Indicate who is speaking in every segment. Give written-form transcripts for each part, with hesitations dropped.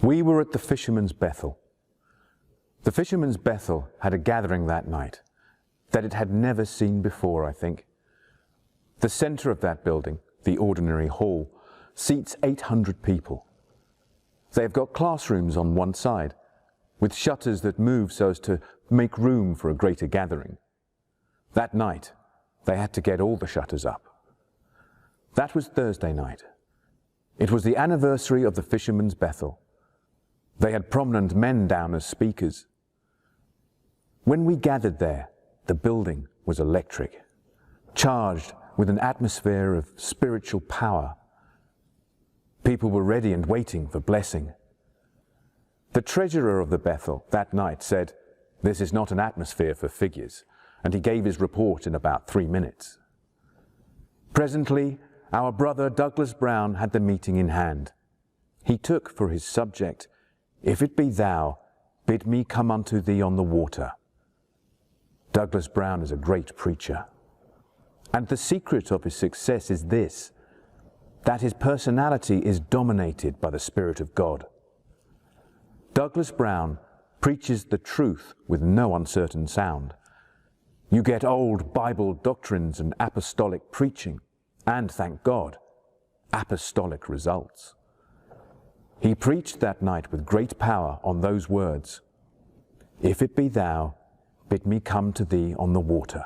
Speaker 1: We were at the Fisherman's Bethel. The Fisherman's Bethel had a gathering that night that it had never seen before, I think. The centre of that building, the ordinary hall, seats 800 people. They have got classrooms on one side, with shutters that move so as to make room for a greater gathering. That night, they had to get all the shutters up. That was Thursday night. It was the anniversary of the Fisherman's Bethel. They had prominent men down as speakers. When we gathered there, the building was electric, charged with an atmosphere of spiritual power. People were ready and waiting for blessing. The treasurer of the Bethel that night said, "This is not an atmosphere for figures," and he gave his report in about 3 minutes. Presently, our brother Douglas Brown had the meeting in hand. He took for his subject, "If it be thou, bid me come unto thee on the water." Douglas Brown is a great preacher. And the secret of his success is this, that his personality is dominated by the Spirit of God. Douglas Brown preaches the truth with no uncertain sound. You get old Bible doctrines and apostolic preaching, and thank God, apostolic results. He preached that night with great power on those words, "If it be thou, bid me come to thee on the water."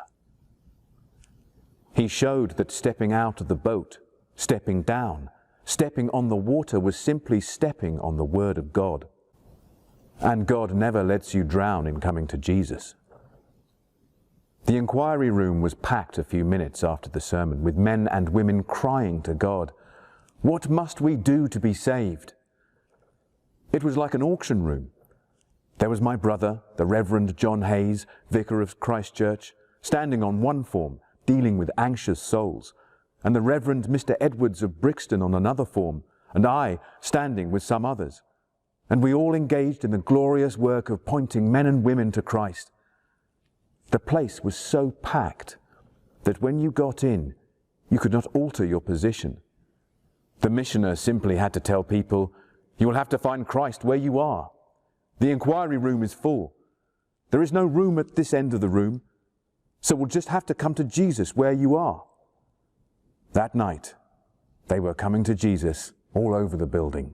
Speaker 1: He showed that stepping out of the boat, stepping down, stepping on the water was simply stepping on the Word of God. And God never lets you drown in coming to Jesus. The inquiry room was packed a few minutes after the sermon, with men and women crying to God, "What must we do to be saved?" It was like an auction room. There was my brother, the Reverend John Hayes, vicar of Christ Church, standing on one form, dealing with anxious souls, and the Reverend Mr. Edwards of Brixton on another form, and I standing with some others. And we all engaged in the glorious work of pointing men and women to Christ. The place was so packed that when you got in, you could not alter your position. The missioner simply had to tell people, "You will have to find Christ where you are. The inquiry room is full. There is no room at this end of the room, so we'll just have to come to Jesus where you are." That night, they were coming to Jesus all over the building.